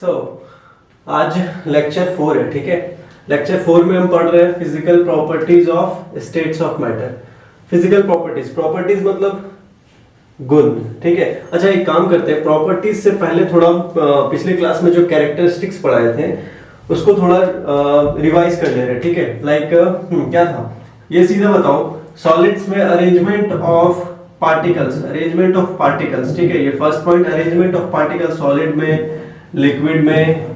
तो आज लेक्चर 4 है, ठीक है। लेक्चर 4 में हम पढ़ रहे हैं physical properties of states of matter. Physical properties मतलब गुण, ठीक है। अच्छा, एक काम करते हैं, प्रॉपर्टीज से पहले थोड़ा पिछले क्लास में जो कैरेक्टरिस्टिक्स पढ़ाए थे उसको थोड़ा रिवाइज कर ले रहे हैं, ठीक है। लाइक क्या था ये, सीधा बताओ। सॉलिड्स में अरेंजमेंट ऑफ पार्टिकल्स, ठीक है। ये first point, arrangement of particles solid में, लिक्विड में,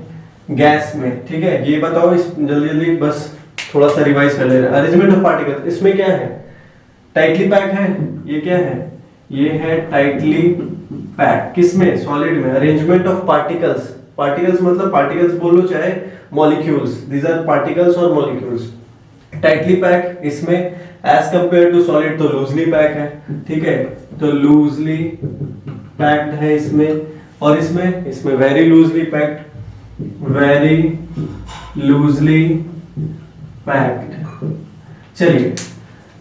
गैस में, ठीक है। ये बताओ, इस जल्दी जल्दी बस थोड़ा सा रिवाइज कर ले रहे हैं। अरेंजमेंट ऑफ पार्टिकल्स, इसमें क्या है? टाइटली पैक है। ये क्या है? ये है टाइटली पैक। किसमें? सॉलिड में। अरेंजमेंट ऑफ पार्टिकल्स मतलब पार्टिकल्स बोलो चाहे मॉलिक्यूल्स, दीज आर पार्टिकल्स और मॉलिक्यूल्स। टाइटली पैक इसमें, एज कंपेयर टू सॉलिड तो लूजली पैक है, ठीक है। तो लूजली पैक्ड है इसमें, और इसमें वेरी लूजली पैक्ड। चलिए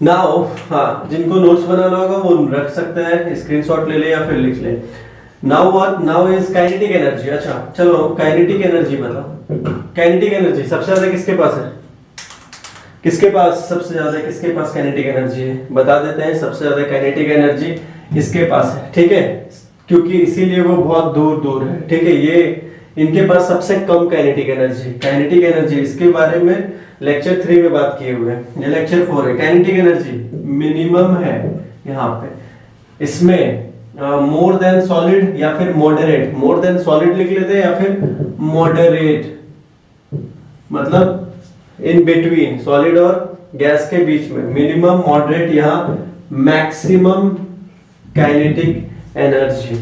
नाउ, हाँ, जिनको नोट्स बनाना होगा वो रख सकते हैं, स्क्रीनशॉट ले ले या फिर लिख ले। Now what? Now is kinetic energy. अच्छा चलो, काइनेटिक एनर्जी बताओ। काइनेटिक एनर्जी सबसे ज्यादा किसके पास है? किसके पास काइनेटिक एनर्जी है? बता देते हैं, सबसे ज्यादा काइनेटिक एनर्जी इसके पास है, ठीक है। क्योंकि इसीलिए वो बहुत दूर है, ठीक है। ये इनके पास सबसे कम काइनेटिक एनर्जी इसके बारे में लेक्चर 3 में बात किए हुए हैं। ये लेक्चर 4 है। काइनेटिक एनर्जी मिनिमम है यहाँ पे। इसमें मोर देन सॉलिड या फिर मॉडरेट, मोर देन सॉलिड लिख लेते हैं या फिर मॉडरेट, मतलब इन बिटवीन सॉलिड और गैस के बीच में। मिनिमम, मॉडरेट, यहाँ maximum kinetic energy.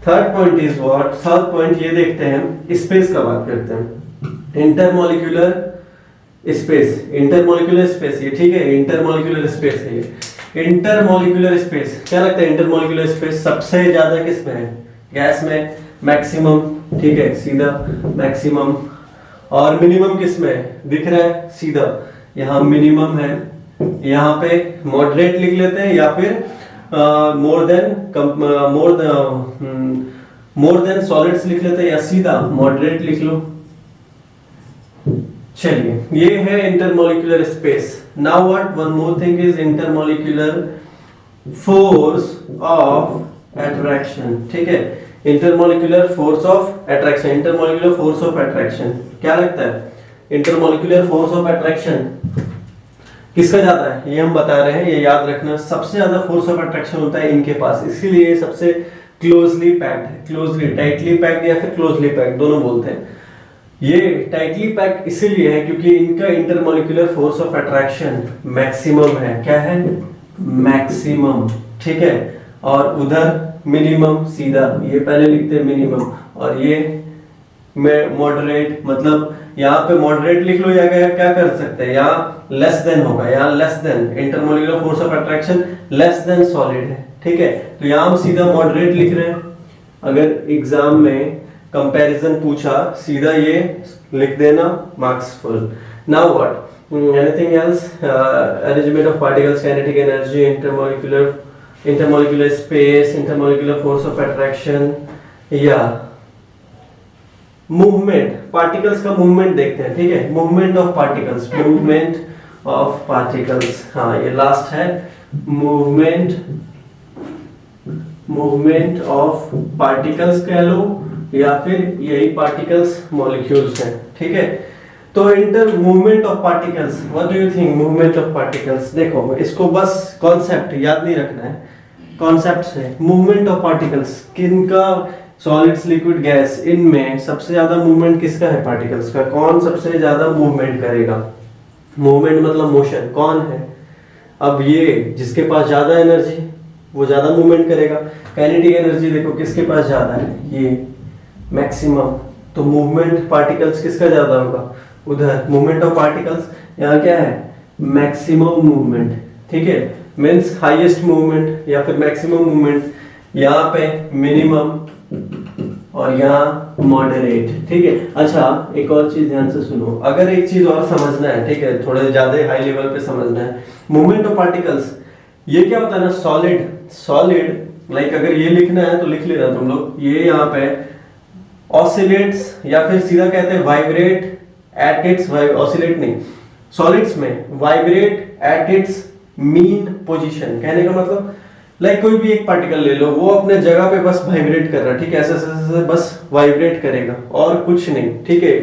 Third point is what? Third point ये देखते हैं, स्पेस का बात करते हैं। इंटरमॉलिक्यूलर स्पेस, ये ठीक है। इंटरमॉलिक्यूलर स्पेस है ये। इंटरमॉलिक्यूलर स्पेस क्या लगता है? इंटरमॉलिक्यूलर स्पेस सबसे ज्यादा किस में है? गैस में। मैक्सिमम, ठीक है, सीधा मैक्सिमम। और मिनिमम किस में है? दिख रहा है सीधा, यहाँ मिनिमम है। यहाँ पे मॉडरेट लिख लेते हैं या फिर मोर देन सॉलिड्स लिख लेते हैं, या सीधा मॉडरेट लिख लो। चलिए, ये है intermolecular space. Now what? One more thing is intermolecular force of attraction, ठीक है। इंटरमॉलिक्यूलर फोर्स ऑफ अट्रैक्शन क्या लगता है? इंटरमॉलिक्यूलर फोर्स ऑफ अट्रैक्शन किसका ज्यादा है? ये हम बता रहे हैं, ये याद रखना। सबसे ज्यादा फोर्स ऑफ अट्रैक्शन होता है इनके पास, इसीलिए ये सबसे क्लोजली पैक्ड है। क्लोजली, टाइटली पैक्ड या फिर क्लोजली पैक्ड दोनों बोलते हैं। ये टाइटली पैक्ड इसीलिए है क्योंकि इनका intermolecular force of attraction maximum है। क्या है? मैक्सिमम, ठीक है। और उधर मिनिमम, सीधा ये पहले लिखते हैं मिनिमम, और ये मॉडरेट, मतलब यहाँ पे मॉडरेट लिख लो, या क्या कर सकते हैं, यहाँ लेस देन होगा, यहाँ less than. Intermolecular force of attraction less than solid है, ठीक है। तो यहाँ हम सीधा मॉडरेट लिख रहे हैं। अगर एग्जाम में कंपैरिजन पूछा, सीधा ये लिख देना, marks full. Now what? Anything else? Arrangement of particles, kinetic energy, intermolecular space, intermolecular force of attraction, या मूवमेंट। पार्टिकल्स का मूवमेंट देखते हैं, ठीक है। मूवमेंट ऑफ पार्टिकल्स, हाँ ये लास्ट है। मूवमेंट ऑफ पार्टिकल्स कह लो, या फिर यही पार्टिकल्स मॉलिक्यूल्स हैं, ठीक है। तो movement of particles, what do you think? Movement of particles, देखो इसको बस कॉन्सेप्ट याद नहीं रखना है, कॉन्सेप्ट से। मूवमेंट ऑफ पार्टिकल्स किनका? सॉलिड्स, लिक्विड, गैस, इनमें सबसे ज्यादा मूवमेंट किसका है? पार्टिकल्स का। कौन सबसे ज्यादा मूवमेंट करेगा? मूवमेंट मतलब मोशन, कौन है? अब ये जिसके पास ज्यादा एनर्जी वो ज्यादा मूवमेंट करेगा। काइनेटिक एनर्जी देखो किसके पास ज्यादा है? ये मैक्सिमम। तो मूवमेंट पार्टिकल्स किसका ज्यादा होगा? उधर। मूवमेंट ऑफ पार्टिकल्स यहाँ क्या है? मैक्सिमम मूवमेंट, ठीक है। मींस हाईएस्ट मूवमेंट या फिर मैक्सिमम मूवमेंट। यहाँ पे मिनिमम और यहाँ मॉडरेट, ठीक है। अच्छा, एक और चीज ध्यान से सुनो, अगर एक चीज और समझना है, ठीक है, थोड़े ज्यादा हाई लेवल पे समझना है। मूवमेंट ऑफ पार्टिकल्स ये क्या होता है ना? सॉलिड लाइक अगर ये लिखना है तो लिख लेना तुम लोग, ये यहाँ पे ऑसिलेट्स, या फिर सीधा कहते हैं वाइब्रेट एट इट्स, ऑसिलेट नहीं, सॉलिड्स में vibrate at its mean position. कहने का मतलब लाइक कोई भी एक पार्टिकल ले लो, वो अपने जगह पे बस वाइब्रेट कर रहा है, ठीक है, ऐसे ऐसे बस वाइब्रेट करेगा और कुछ नहीं, ठीक है,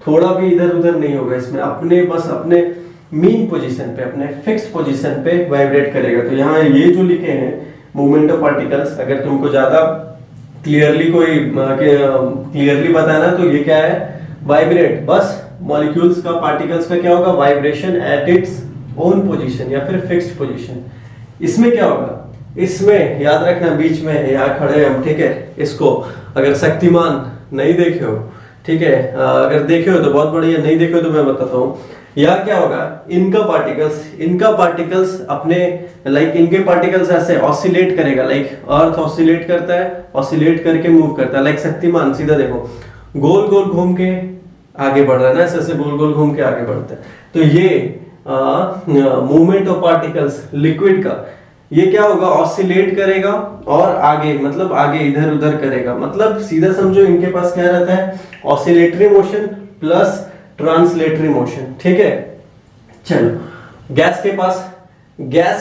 थोड़ा भी इधर उधर नहीं होगा इसमें, अपने बस अपने मीन पोजीशन पे, अपने फिक्स्ड पोजीशन पे वाइब्रेट करेगा। तो यहाँ ये जो लिखे हैं मूवमेंट ऑफ पार्टिकल्स, अगर तुमको ज्यादा क्लियरली बताना तो ये क्या है, वाइब्रेट, बस मॉलिक्यूल्स का, पार्टिकल्स का क्या होगा, vibration at its own position या फिर फिक्स्ड पोजीशन। इसमें क्या होगा, इसमें याद रखना, बीच में यहाँ खड़े हम, ठीक है, इसको अगर शक्तिमान नहीं देखे हो, ठीक है, अगर देखे हो तो बहुत बढ़िया, नहीं देखे हो तो मैं बताता हूँ। या क्या होगा, इनका पार्टिकल्स अपने लाइक इनके पार्टिकल्स ऐसे ऑसिलेट करेगा, लाइक अर्थ ऑसिलेट करता है, ऑसिलेट करके मूव करता है, लाइक शक्तिमान सीधा देखो गोल गोल घूम के आगे बढ़ रहा है ना, ऐसे गोल गोल घूम के आगे बढ़ता है। तो ये मूवमेंट ऑफ पार्टिकल्स लिक्विड का, ये क्या होगा, ऑसिलेट करेगा और आगे, मतलब आगे इधर उधर करेगा, मतलब सीधा समझो इनके पास क्या रहता है, oscillatory motion plus translatory motion, ठीक है। चलो गैस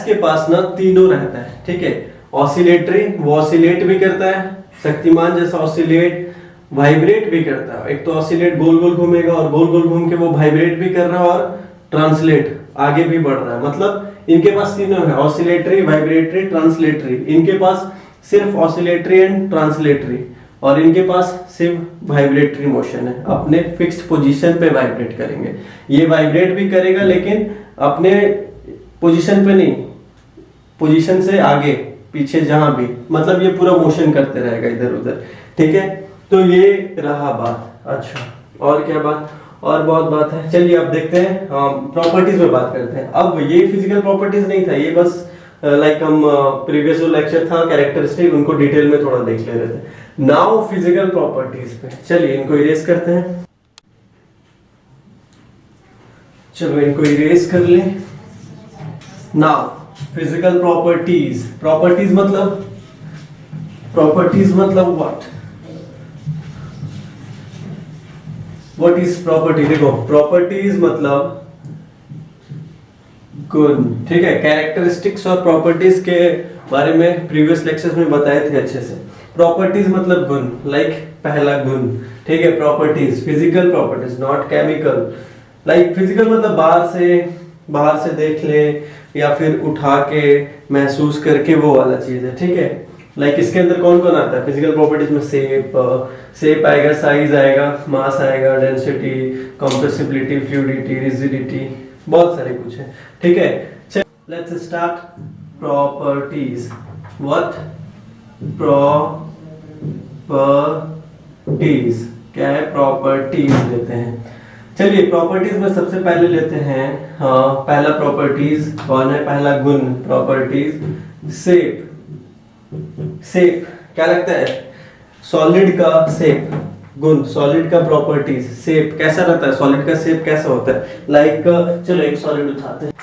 के पास ना तीनों रहता है, ठीक है, ऑसिलेटरी, वो ऑसिलेट भी करता है, शक्तिमान जैसा ऑसिलेट, वाइब्रेट भी करता है। एक तो ऑसिलेट गोल गोल घूमेगा और गोल गोल घूम के वो वाइब्रेट भी कर रहा है और ट्रांसलेट आगे भी बढ़ रहा है, मतलब इनके पास तीनों है, ऑसिलेटरी, वाइब्रेटरी, ट्रांसलेटरी। इनके पास सिर्फ ऑसिलेटरी एंड ट्रांसलेटरी, और इनके पास सिर्फ वाइब्रेटरी मोशन है, अपने फिक्स्ड पोजीशन पे वाइब्रेट करेंगे। ये वाइब्रेट भी करेगा लेकिन अपने पोजीशन पे नहीं, पोजीशन से आगे पीछे जहां भी, मतलब ये पूरा मोशन करते रहेगा इधर उधर, ठीक है। तो ये रहा बात। अच्छा, और क्या बात, और बहुत बात है, चलिए अब देखते हैं, प्रॉपर्टीज में बात करते हैं। अब ये फिजिकल प्रॉपर्टीज नहीं था, ये बस लाइक हम प्रीवियस जो लेक्चर था कैरेक्टरिस्टिक, उनको डिटेल में थोड़ा देख ले रहे थे। नाउ फिजिकल प्रॉपर्टीज पे, चलिए इनको इरेज करते हैं, चलो इनको इरेज कर ले। नाउ फिजिकल प्रॉपर्टीज, प्रॉपर्टीज मतलब व्हाट इज प्रॉपर्टी, देखो प्रॉपर्टीज मतलब गुण, ठीक है, कैरेक्टरिस्टिक्स और प्रॉपर्टीज के बारे में प्रीवियस लेक्चर्स में बताए थे अच्छे से। प्रॉपर्टीज मतलब गुण, लाइक पहला गुण, ठीक है, properties, physical properties not chemical, like physical मतलब बाहर से देख ले या फिर उठा के महसूस करके वो वाला चीज है, ठीक है। लाइक इसके अंदर कौन कौन आता है फिजिकल प्रॉपर्टीज में, शेप आएगा, साइज आएगा, मास आएगा, डेंसिटी, कंप्रेसिबिलिटी, फ्लूइडिटी, रिजिडिटी, बहुत सारे कुछ है, ठीक है। Let's start properties. What properties, क्या है, प्रॉपर्टीज लेते हैं। चलिए प्रॉपर्टीज में सबसे पहले लेते हैं, पहला प्रॉपर्टीज कौन है, पहला गुण प्रॉपर्टीज, शेप। शेप क्या लगता है, सॉलिड का शेप, गुण सॉलिड का प्रॉपर्टीज, शेप कैसा रहता है, सॉलिड का शेप कैसा होता है, लाइक चलो एक सॉलिड उठाते हैं,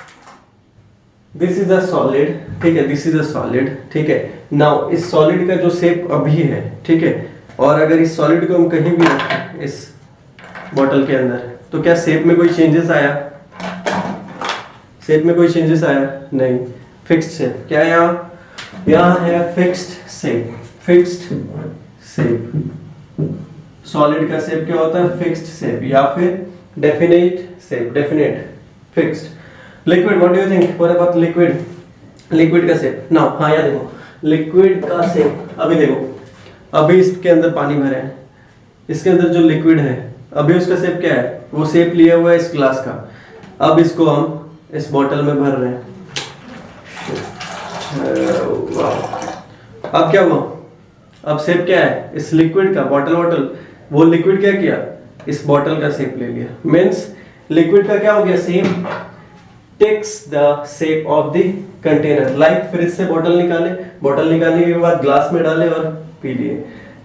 दिस इज अ सॉलिड, ठीक है, दिस इज अ सॉलिड, ठीक है। नाउ इस सॉलिड का जो शेप अभी है, ठीक है, और अगर इस सॉलिड को हम कहीं भी रखें इस बॉटल के अंदर, तो क्या शेप में कोई चेंजेस आया, शेप में कोई चेंजेस आया नहीं, फिक्स्ड शेप। क्या यहाँ है fixed shape, fixed shape, solid का शेप क्या होता है, फिक्स्ड शेप या फिर definite shape, definite, fixed. Liquid, what do you think, what about liquid, liquid का शेप। नाउ हाँ, यहाँ देखो लिक्विड का शेप, अभी देखो, अभी इसके अंदर पानी भरे हैं, इसके अंदर जो लिक्विड है अभी उसका शेप क्या है, वो शेप लिया हुआ है इस ग्लास का, अब इसको हम इस बोतल में भर रहे हैं, अब क्या हुआ, अब शेप क्या है इस लिक्विड का, बॉटल, वो लिक्विड क्या किया, इस बॉटल का शेप ले लिया, मींस लिक्विड का क्या हो गया, same takes the shape of the container. Like fridge से बॉटल निकालने के बाद ग्लास में डाले और पी लिए,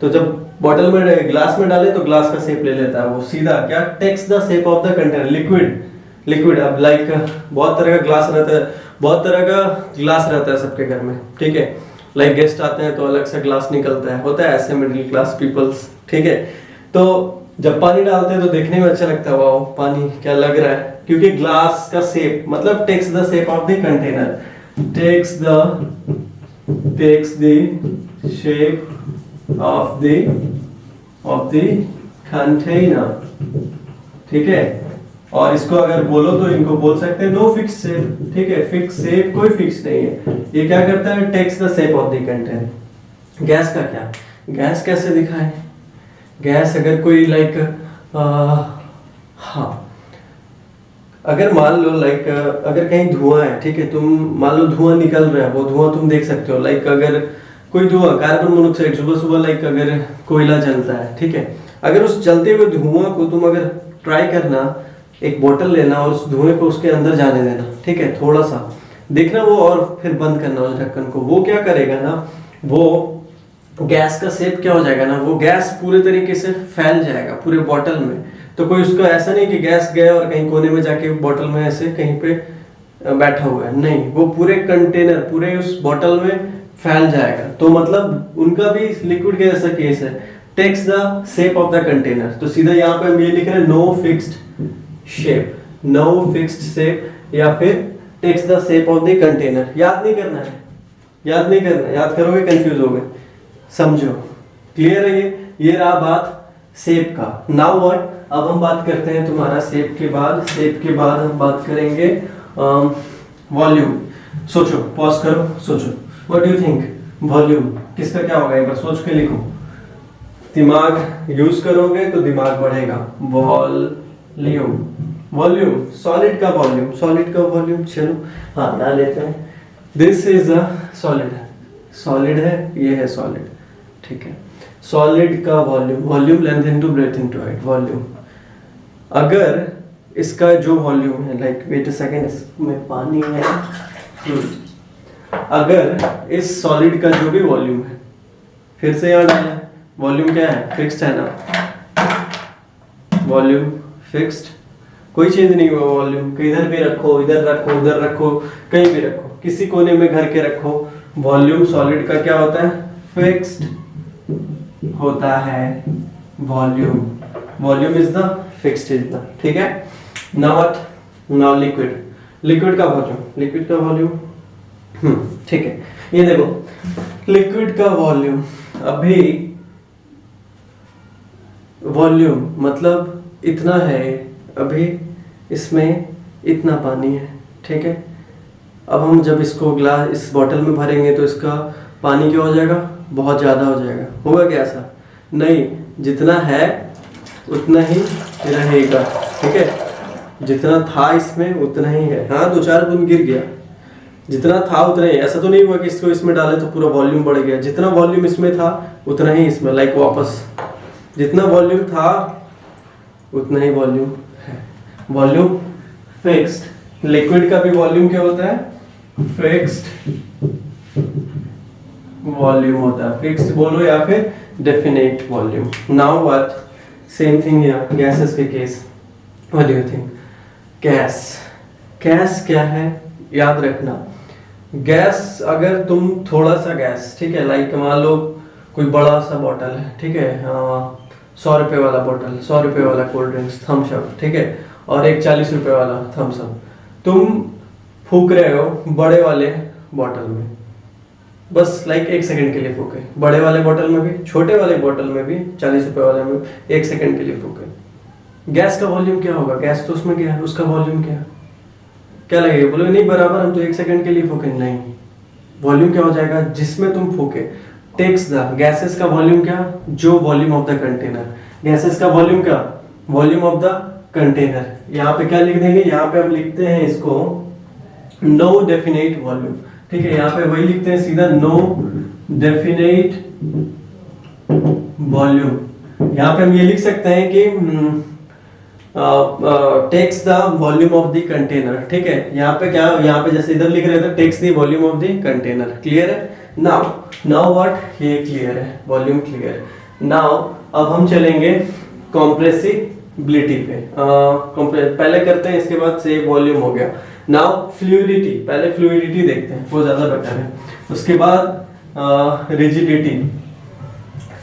तो जब बॉटल में ग्लास में डाले तो ग्लास का शेप ले लेता है, वो सीधा क्या takes the shape of the container, liquid. अब लाइक बहुत तरह का ग्लास रहता है सबके घर में, ठीक है, लाइक गेस्ट आते हैं तो अलग से ग्लास निकलता है, होता है ऐसे मिडिल क्लास पीपल्स, ठीक है। तो जब पानी डालते हैं तो देखने में अच्छा लगता है, वाओ पानी क्या लग रहा है, क्योंकि ग्लास का शेप मतलब takes the shape of the container, takes the shape of the container, ठीक है। और इसको अगर बोलो तो इनको बोल सकते हैं नो फिक्स शेप, ठीक है। फिक्स शेप कोई फिक्स नहीं है, ये क्या करता है, takes the shape of the container. Gas का क्या, गैस कैसे दिखाएं, गैस अगर कोई लाइक हाँ, अगर मान लो लाइक अगर कहीं धुआं है, ठीक है, तुम मान लो धुआं निकल रहा है, वो धुआं तुम देख सकते हो, लाइक अगर कोई धुआं कार्बन मोनोऑक्साइड सुबह सुबह लाइक अगर कोयला जलता है, ठीक है, अगर उस जलते हुए धुआं को तुम अगर ट्राई करना, एक बोतल लेना और उस धुएं को उसके अंदर जाने देना, ठीक है, थोड़ा सा देखना वो, और फिर बंद करना उस ढक्कन को, वो क्या करेगा ना, वो गैस का शेप क्या हो जाएगा ना, वो गैस पूरे तरीके से फैल जाएगा पूरे बोतल में। तो कोई उसका ऐसा नहीं कि गैस गया और कहीं कोने में जाके बोतल में ऐसे कहीं पे बैठा हुआ है, नहीं, वो पूरे कंटेनर पूरे उस बोतल में फैल जाएगा। तो मतलब उनका भी लिक्विड का ऐसा केस है, takes the shape of the container. तो सीधा यहाँ पे हम ये लिख रहे हैं no fixed shape, no fixed shape, या फिर takes the shape of the container. याद नहीं करना है, याद नहीं करना, याद करोगे कंफ्यूज होगे, समझो, क्लियर है ये रहा बात शेप का। नाउ व्हाट, अब हम बात करते हैं तुम्हारा शेप के बाद हम बात करेंगे वॉल्यूम। सोचो, पॉज करो, सोचो, what do you think, volume किसका क्या होगा, एक बार सोच के लिखो, दिमाग यूज करोगे तो दिमाग बढ़ेगा। वॉल्यूम, वॉल्यूम सॉलिड का वॉल्यूम, सॉलिड का वॉल्यूम, चलो हाँ ना लेते हैं, this is a solid, solid है, ये है सॉलिड, ठीक है। सॉलिड का volume, volume length into breadth into height, volume. अगर इसका जो वॉल्यूम है, लाइक वेट अ सेकंड, इसमें पानी है, अगर इस सॉलिड का जो भी वॉल्यूम है, फिर से याद आया, वॉल्यूम क्या है, फिक्स्ड है ना, वॉल्यूम फिक्स्ड, कोई चेंज नहीं हुआ वॉल्यूम, इधर भी रखो, इधर रखो, उधर रखो, कहीं भी रखो, किसी कोने में घर के रखो, वॉल्यूम सॉलिड का क्या होता है, फिक्स्ड होता है volume, volume is the fixed is the, ठीक है। Now what, now liquid, liquid का वॉल्यूम, लिक्विड का वॉल्यूम, ठीक है, ये देखो लिक्विड का वॉल्यूम, अभी वॉल्यूम मतलब इतना है, अभी इसमें इतना पानी है, ठीक है। अब हम जब इसको ग्लास इस बोतल में भरेंगे तो इसका पानी क्या हो जाएगा, बहुत ज़्यादा हो जाएगा, होगा क्या ऐसा, नहीं, जितना है उतना ही रहेगा, ठीक है, जितना था इसमें उतना ही है, हाँ 2-4 बूंद गिर गया, जितना था उतना ही, ऐसा तो नहीं हुआ कि इसको इसमें डाले तो पूरा वॉल्यूम बढ़ गया, जितना वॉल्यूम इसमें था उतना ही इसमें, लाइक वापस जितना वॉल्यूम था उतना ही वॉल्यूम है, वॉल्यूम फिक्स्ड। लिक्विड का भी वॉल्यूम क्या होता है, फिक्स्ड वॉल्यूम होता है, फिक्स्ड बोलो या फिर definite volume. Now what, same thing here, gases के case, what do you think, gas, gas क्या है, याद रखना, गैस अगर तुम थोड़ा सा गैस, ठीक है, लाइक मान लो कोई बड़ा सा बॉटल है, ठीक है, 100 रुपये वाला बॉटल, 100 रुपये वाला कोल्ड ड्रिंक्स थम्स अप, ठीक है, और एक 40 रुपये वाला थम्स अप, तुम फूक रहे हो बड़े वाले बॉटल में, बस लाइक 1 सेकंड के लिए फूके, बड़े वाले बॉटल में भी, छोटे वाले बॉटल में भी, 40 रुपये वाले में 1 सेकंड के लिए फूके। गैस का वॉल्यूम क्या होगा, गैस तो उसमें क्या है, उसका वॉल्यूम क्या लगेगा, बोलोगे नहीं बराबर, हम तो 1 सेकंड के लिए फूके, नहीं, वॉल्यूम क्या हो जाएगा, जिसमें तुम फूके, टेक्स द, गैसेस का वॉल्यूम क्या, जो volume of the container, gases का वॉल्यूम क्या, वॉल्यूम ऑफ द कंटेनर। यहाँ पे क्या लिख देंगे, यहाँ पे हम लिखते हैं इसको नो डेफिनेट वॉल्यूम, ठीक है, यहाँ पे वही लिखते हैं सीधा, नो डेफिनेट वॉल्यूम। यहाँ पे हम ये लिख सकते हैं कि takes the volume of the container, ठीक है, यहाँ पे क्या, यहाँ पे जैसे इधर लिख रहे थे takes the volume of the container, clear है। नाउ व्हाट, ये क्लियर है, वॉल्यूम क्लियर। नाउ अब हम चलेंगे कॉम्प्रेसिबिलिटी पे, पहले करते हैं, इसके बाद से वॉल्यूम हो गया। नाउ फ्लूइडिटी, पहले फ्लूइडिटी देखते हैं, वो ज्यादा बेटर है, उसके बाद रिजिडिटी,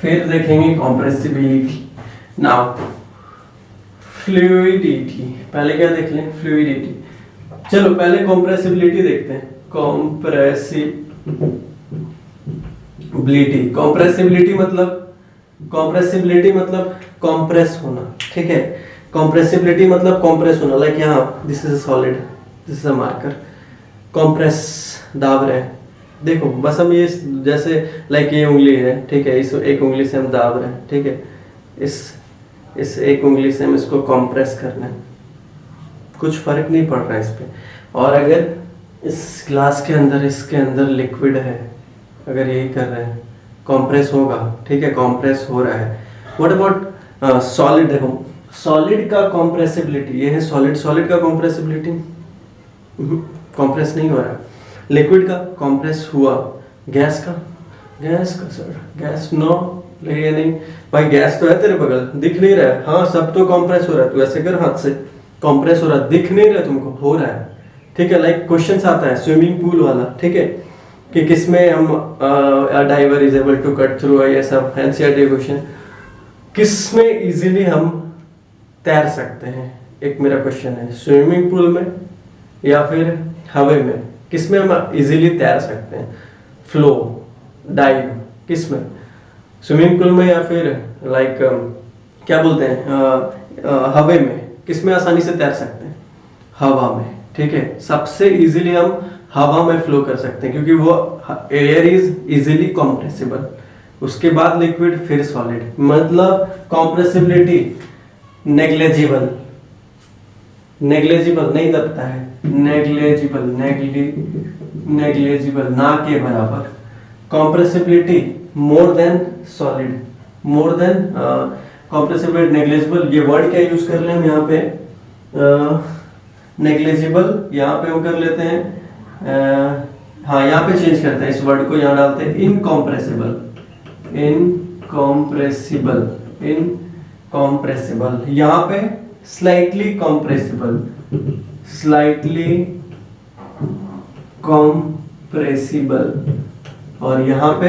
फिर देखेंगे कॉम्प्रेसिबिलिटी, नाउ फ्लूइडिटी, पहले क्या देख लें, फ्लूइडिटी। चलो पहले कॉम्प्रेसिबिलिटी देखते हैं। कॉम्प्रेसिबिलिटी, कॉम्प्रेसिबिलिटी मतलब कॉम्प्रेस होना, ठीक है। कॉम्प्रेसिबिलिटी मतलब कॉम्प्रेस होना, लाइक यहाँ this is a solid, this is a marker, compress दाब रहे हैं। देखो बस हम ये जैसे लाइक ये उंगली है, ठीक है, इस एक उंगली से हम दाब रहे हैं, ठीक है, इस एक उंगली से हम इसको कॉम्प्रेस करना है, कुछ फर्क नहीं पड़ रहा है इस पे। और अगर इस ग्लास के अंदर, इसके अंदर लिक्विड है, अगर यही कर रहे हैं, कॉम्प्रेस होगा, ठीक है, कॉम्प्रेस हो रहा है। What about solid? देखो सॉलिड का कॉम्प्रेसिबिलिटी, ये है सॉलिड, सॉलिड का कॉम्प्रेसिबिलिटी कॉम्प्रेस नहीं हो रहा है। लिक्विड का कॉम्प्रेस हुआ, गैस का सर, गैस नो, ये नहीं भाई, गैस तो है तेरे बगल, दिख नहीं रहा है। हाँ सब तो कॉम्प्रेस हो रहा है, तू ऐसे कर हाथ से, कॉम्प्रेस हो रहा है, दिख नहीं रहा तुमको, हो रहा है, ठीक है। लाइक क्वेश्चन आता है स्विमिंग पूल वाला, ठीक है, कि किसमें हम diver is able to cut through, ये सब एनसीईआरटी क्वेश्चन, किसमें इजीली हम तैर सकते हैं, एक मेरा क्वेश्चन है, स्विमिंग पूल में या फिर हवा में, किसमें हम इजीली तैर सकते हैं? फ्लो, डाइव, किसमें? स्विमिंग पूल में या फिर लाइक क्या बोलते हैं हवा में, किसमें आसानी से तैर सकते हैं? हवा में, ठीक है। सबसे इजीली हम हवा में फ्लो कर सकते हैं, क्योंकि वो एयर इज इजीली कॉम्प्रेसिबल, उसके बाद लिक्विड, फिर सॉलिड, मतलब कॉम्प्रेसिबिलिटी नेग्लेजिबल, नेग्लेजिबल नहीं दबता है, नेग्लेजिबल, नेग्लेजिबल ना के बराबर। Compressibility more than solid, more than compressibility, negligible, ये वर्ड क्या यूज कर ले हम यहाँ पे, नेग्लेजिबल, यहाँ पे हम कर लेते हैं हाँ यहाँ पे चेंज करते हैं, इस वर्ड को यहाँ डालते हैं इनकॉम्प्रेसिबल, इनकॉम्प्रेसिबल, इनकॉम्प्रेसिबल, यहाँ पे स्लाइटली कॉम्प्रेसिबल, स्लाइटली कॉम्प्रेसिबल, और यहाँ पे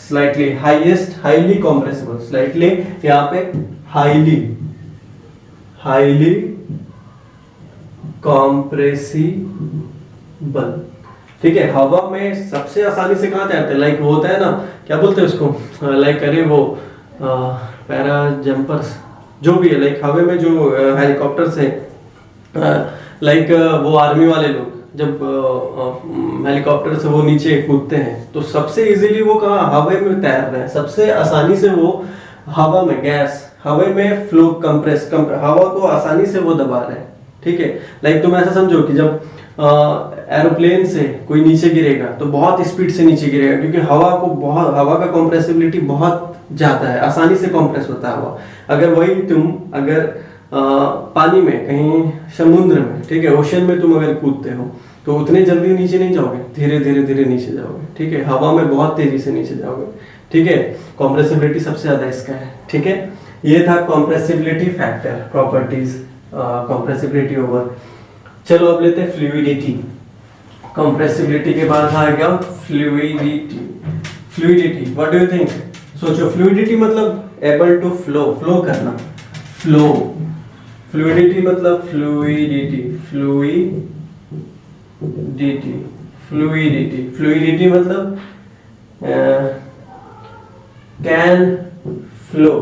slightly highest, highly compressible, slightly यहाँ पे हाईली, हाईली कॉम्प्रेसिबल, ठीक है। हवा में सबसे आसानी से कहाँ तैरते हैं? लाइक वो होता है ना, क्या बोलते हैं उसको, लाइक अरे वो पैरा जंपर्स, जो भी है, लाइक हवा में जो हेलीकॉप्टर से, लाइक वो आर्मी वाले लोग जब हेलीकॉप्टर से वो नीचे कूदते हैं, तो सबसे इजीली वो कहाँ, हवा में तैर रहे हैं, सबसे आसानी से वो हवा में, गैस हवा में फ्लो, कंप्रेस, हवा को आसानी से वो दबा रहे हैं, ठीक है। लाइक तुम ऐसा समझो कि जब एरोप्लेन से कोई नीचे गिरेगा तो बहुत स्पीड से नीचे गिरेगा, क्योंकि हवा को बहुत, हवा का कंप्रेसिबिलिटी बहुत ज्यादा है, आसानी से कंप्रेस होता है हवा। अगर वही तुम अगर पानी में, कहीं समुद्र में, ठीक है, ओशन में तुम अगर कूदते हो तो उतने जल्दी नीचे नहीं जाओगे, धीरे धीरे धीरे नीचे जाओगे, ठीक है। हवा में बहुत तेजी से नीचे जाओगे, ठीक है। कंप्रेसिबिलिटी सबसे ज्यादा इसका है, ठीक है। ये था compressibility factor, properties compressibility over. चलो अब लेते हैं फ्लूइडिटी। कंप्रेसिबिलिटी के बाद आ गया fluidity. Fluidity, what do you think? सोचो, फ्लूइडिटी मतलब एबल टू फ्लो, फ्लो करना, फ्लो। फ्लूइडिटी मतलब फ्लूइडिटी, फ्लूइडिटी, फ्लूइडिटी, फ्लूइडिटी मतलब कैन फ्लो,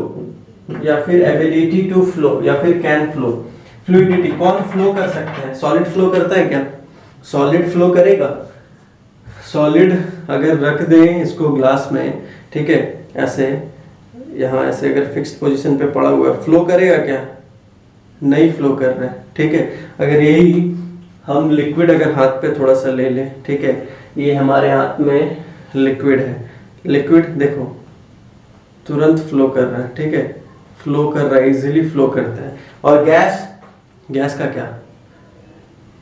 या फिर एबिलिटी टू फ्लो, या फिर कैन फ्लो। फ्लूइडिटी, कौन फ्लो कर सकते हैं? सॉलिड फ्लो करता है क्या? सॉलिड फ्लो करेगा? सॉलिड अगर रख दें इसको ग्लास में, ठीक है, ऐसे यहाँ ऐसे अगर फिक्स्ड पोजीशन पे पड़ा हुआ है, फ्लो करेगा क्या? नहीं फ्लो कर रहा है, ठीक है। अगर यही हम लिक्विड अगर हाथ पे थोड़ा सा ले लें, ठीक है, ये हमारे हाथ में लिक्विड है, लिक्विड देखो तुरंत फ्लो कर रहा है, ठीक है, फ्लो कर रहा है, इजीली फ्लो करता है। और गैस, गैस का क्या?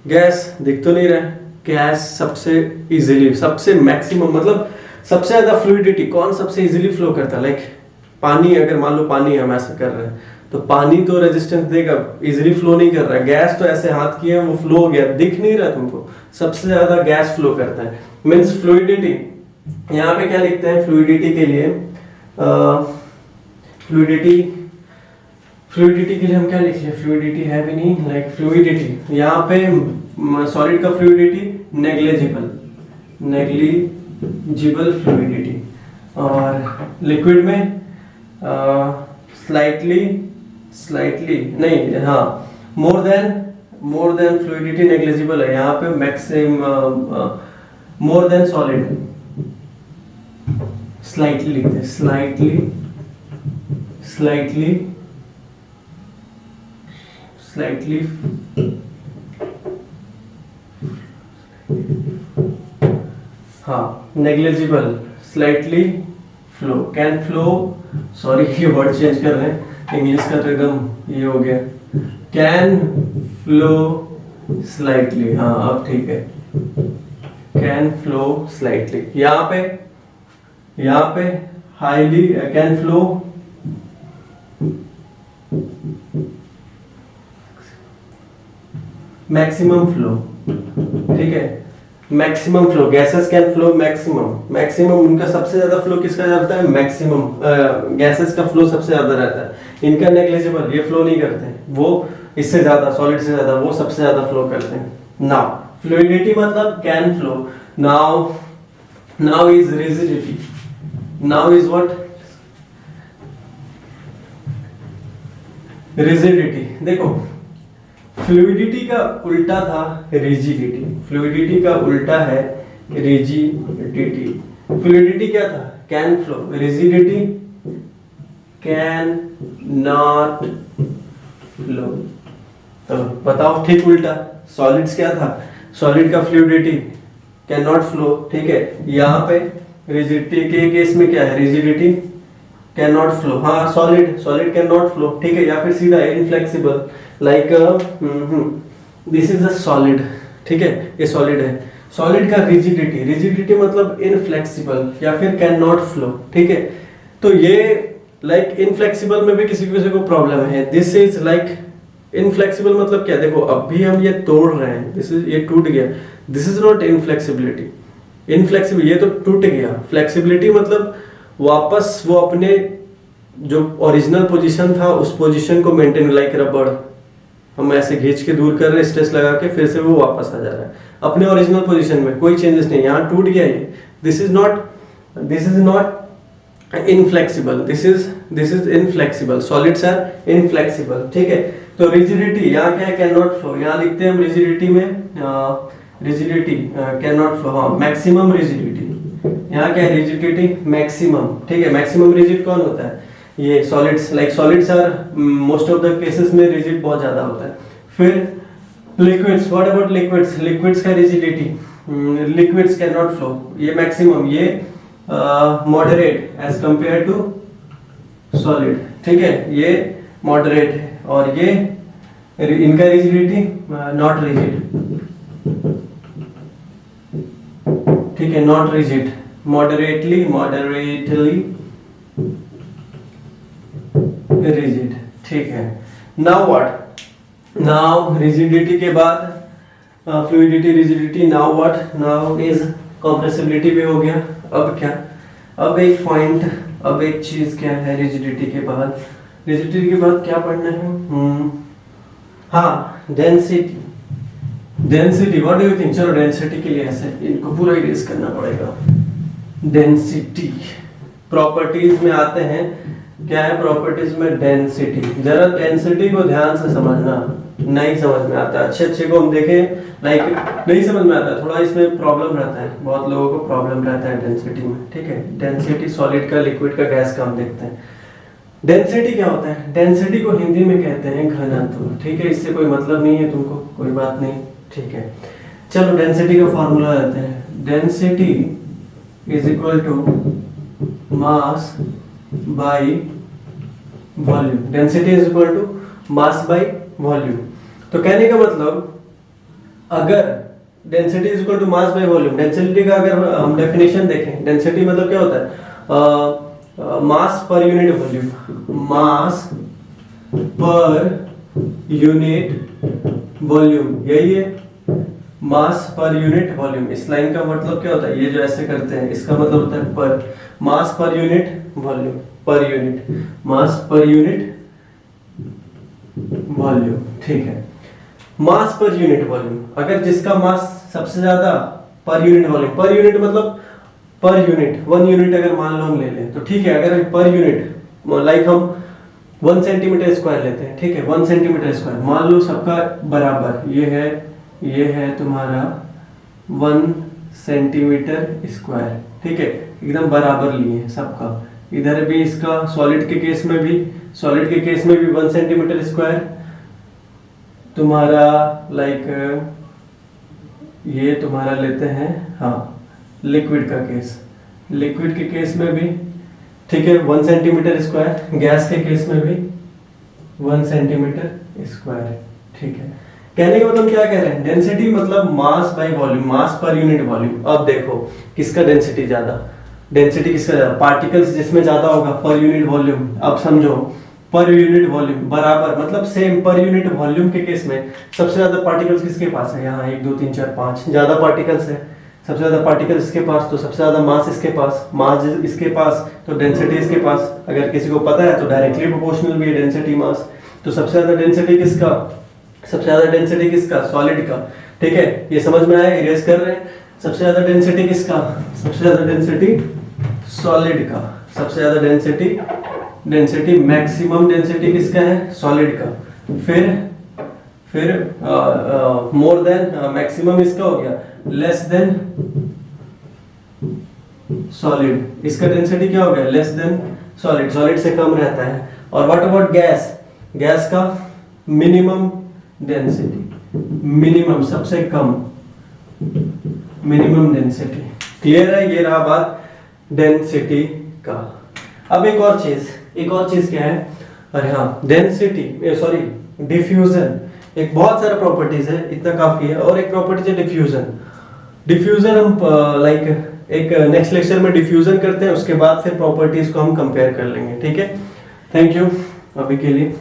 गैस दिख तो नहीं रहा है, गैस सबसे इजीली, सबसे मैक्सिमम, मतलब सबसे ज्यादा फ्लूइडिटी कौन सबसे इजीली फ्लो करता है? लाइक पानी, अगर मान लो पानी हम ऐसा कर रहे हैं तो पानी तो रेजिस्टेंस देगा, इजीली फ्लो नहीं कर रहा है। गैस तो ऐसे हाथ किए वो फ्लो हो गया, दिख नहीं रहा तुमको, सबसे ज्यादा गैस फ्लो करता है। मीन्स फ्लूइडिटी, यहाँ पे क्या लिखते हैं फ्लूइडिटी के लिए? फ्लूइडिटी फ्लूइडिटी के लिए हम क्या लिख लें, फ्लूइडिटी है भी नहीं, लाइक फ्लूइडिटी यहाँ पे सॉलिड का फ्लूइडिटी नेग्लिजिबल, नेग्लिजिबल फ्लूइडिटी, और लिक्विड में स्लाइटली, स्लाइटली नहीं, हाँ मोर देन फ्लूइडिटी नेग्लिजिबल है, यहाँ पे maximum more than solid, slightly लिखते हैं, स्लाइटली, स्लाइटली, स्लाइटली, हाँ negligible, slightly flow, can flow, sorry ये वर्ड चेंज कर रहे हैं, इंग्लिश का तो एकदम ये हो गया, कैन फ्लो स्लाइटली, हाँ अब ठीक है, कैन फ्लो स्लाइटली, यहाँ पे highly, can flow maximum flow, ठीक है, maximum flow, gases can flow maximum, maximum उनका सबसे ज्यादा फ्लो किसका रहता है, मैक्सिमम, गैसेस का फ्लो सबसे ज्यादा रहता है, इनका नेग्लिजिबल, ये फ्लो नहीं करते, वो इससे ज्यादा, सॉलिड से ज्यादा वो सबसे ज्यादा फ्लो करते हैं। नाउ फ्लूइडिटी मतलब can flow, now is rigidity, now is what, rigidity. देखो फ्लूइडिटी का उल्टा था रिजिडिटी, फ्लूइडिटी का उल्टा है रिजिडिटी। फ्लूइडिटी क्या था, can flow, rigidity can not flow. तो बताओ ठीक उल्टा, सॉलिड्स क्या था, सॉलिड का फ्लूइडिटी कैन नॉट फ्लो, ठीक है, यहाँ पे रिजिडिटी के केस में क्या है, रिजिडिटी कैन नॉट फ्लो, हाँ सॉलिड कैन नॉट फ्लो, ठीक है, या फिर सीधा inflexible, like this is a solid, ठीक है, ये सॉलिड है, सॉलिड का रिजिडिटी, रिजिडिटी मतलब इनफ्लेक्सिबल या फिर कैन नॉट फ्लो, ठीक है, तो ये लाइक इनफ्लेक्सिबल में भी किसी को प्रॉब्लम है, दिस इज लाइक इनफ्लेक्सिबल मतलब क्या, देखो अब भी हम ये तोड़ रहे हैं, दिस इज, ये टूट गया, this is not inflexibility, inflexible ये तो टूट गया, फ्लेक्सिबिलिटी मतलब वापस वो अपने जो ओरिजिनल पोजीशन था उस पोजीशन को मेंटेन, लाइक रबड़ हम ऐसे खींच के दूर कर रहे हैं स्ट्रेस लगा के, फिर से वो वापस आ जा रहा है अपने ओरिजिनल पोजीशन में, कोई चेंजेस नहीं, यहाँ टूट गया ये, this is not inflexible, this is inflexible, solids are inflexible, ठीक है। तो रिजिडिटी यहाँ क्या है, कैन नॉट फ्लो, यहाँ लिखते हैं हम रिजिडिटी में, रिजिडिटी कैन नॉट फ्लो, हाँ मैक्सिमम रिजिडिटी, यहाँ क्या है रिजिडिटी मैक्सिमम, ठीक है, मैक्सिमम रिजिड कौन होता है, ये solids, like solids are most of the cases में रिजिड बहुत ज्यादा होता है। फिर liquids, what about liquids, liquids का rigidity, liquids can not flow, ये मैक्सिमम, ये moderate as compare to solid, ठीक है, ये मॉडरेट है, और ये इनका रिजिडिटी नॉट रिजिड, ठीक है, नॉट रिजिड, मॉडरेटली रिजिड, ठीक है। नाउ व्हाट, नाउ रिजिडिटी के बाद fluidity, rigidity, now what, now is compressibility भी हो गया। अब क्या, अब एक पॉइंट, अब एक चीज क्या है रिजिडिटी के बाद, रिजिडिटी के बाद क्या पढ़ना है, हाँ density, density, what do you think, चलो डेंसिटी के लिए ऐसे इनको पूरा इरेज करना पड़ेगा, डेंसिटी प्रॉपर्टीज में आते हैं, क्या है प्रॉपर्टीज में डेंसिटी, जरा डेंसिटी को ध्यान से समझना, नहीं समझ में आता, अच्छे को हम देखें, लाइक नहीं समझ में आता, थोड़ा इसमें प्रॉब्लम रहता है, बहुत लोगों को प्रॉब्लम रहता है डेंसिटी में, ठीक है, डेंसिटी सॉलिड का, लिक्विड का, गैस का हम देखते हैं। डेंसिटी क्या होता है, डेंसिटी को हिंदी में कहते हैं घनत्व, ठीक है, इससे कोई मतलब नहीं है तुमको, कोई बात नहीं, ठीक है। चलो डेंसिटी का फॉर्मूला लेते हैं, density is equal to mass by volume, density is equal to mass by volume. तो कहने का मतलब अगर density is equal to mass by volume, density का अगर हम डेफिनेशन देखें, डेंसिटी मतलब क्या होता है, मास पर यूनिट वॉल्यूम, मास पर यूनिट वॉल्यूम, यही है मास पर यूनिट वॉल्यूम। इस लाइन का मतलब क्या होता है, ये जो ऐसे करते हैं इसका मतलब होता है पर, mass per unit volume, per unit, mass per unit volume, ठीक है। मास पर यूनिट वॉल्यूम, अगर जिसका मास सबसे ज्यादा पर यूनिट वॉल्यूम, पर यूनिट मतलब पर यूनिट, 1 यूनिट अगर मान लो हम ले लें तो ठीक है, अगर पर यूनिट लाइक हम 1 सेंटीमीटर स्क्वायर लेते हैं, ठीक है, 1 सेंटीमीटर स्क्वायर मान लो सबका बराबर, ये है तुम्हारा 1 सेंटीमीटर स्क्वायर, ठीक है, एकदम बराबर लिए सबका। इधर भी इसका सॉलिड के केस में भी 1 सेंटीमीटर स्क्वायर तुम्हारा लाइक ये तुम्हारा लेते हैं, हाँ लिक्विड के केस में भी, ठीक है, 1 सेंटीमीटर स्क्वायर, गैस के केस में भी 1 सेंटीमीटर स्क्वायर, ठीक है। कहने का मतलब क्या कह रहे हैं, डेंसिटी मतलब मास by volume, mass per unit volume. अब देखो किसका डेंसिटी ज्यादा, पार्टिकल्स जिसमें ज्यादा होगा पर यूनिट वॉल्यूम। अब समझो पर यूनिट वॉल्यूम बराबर मतलब सेम, पर यूनिट वॉल्यूम के केस में सबसे ज्यादा पार्टिकल्स किसके पास है, यहाँ 1 2 3 4 5 ज्यादा पार्टिकल्स है, सबसे ज्यादा पार्टिकल्स इसके पास, तो सबसे ज्यादा मास इसके पास, मास इसके पास तो डेंसिटी इसके पास। अगर किसी को पता है तो डायरेक्टली प्रोपोर्शनल भी है डेंसिटी मास। तो सबसे ज्यादा डेंसिटी किसका, सॉलिड का, ठीक है। ये समझ में आया, इरेज कर रहे हैं। सबसे ज्यादा डेंसिटी किसका, सबसे ज्यादा डेंसिटी सॉलिड का, सबसे ज्यादा डेंसिटी मैक्सिमम डेंसिटी किसका है, सॉलिड का। फिर मोर देन मैक्सिमम इसका हो गया, लेस देन सॉलिड, इसका डेंसिटी क्या हो गया, लेस देन सॉलिड से कम रहता है। और व्हाट अबाउट गैस का मिनिमम डेंसिटी, मिनिमम सबसे कम, मिनिमम डेंसिटी। क्लियर है, ये रहा बात डेंसिटी का। अब एक और चीज क्या है, अरे हाँ डिफ्यूजन, एक बहुत सारा प्रॉपर्टीज है, इतना काफी है। और एक प्रॉपर्टी है डिफ्यूजन हम लाइक एक नेक्स्ट लेक्चर में डिफ्यूजन करते हैं, उसके बाद फिर प्रॉपर्टीज को हम कंपेयर कर लेंगे, ठीक है। थैंक यू अभी के लिए।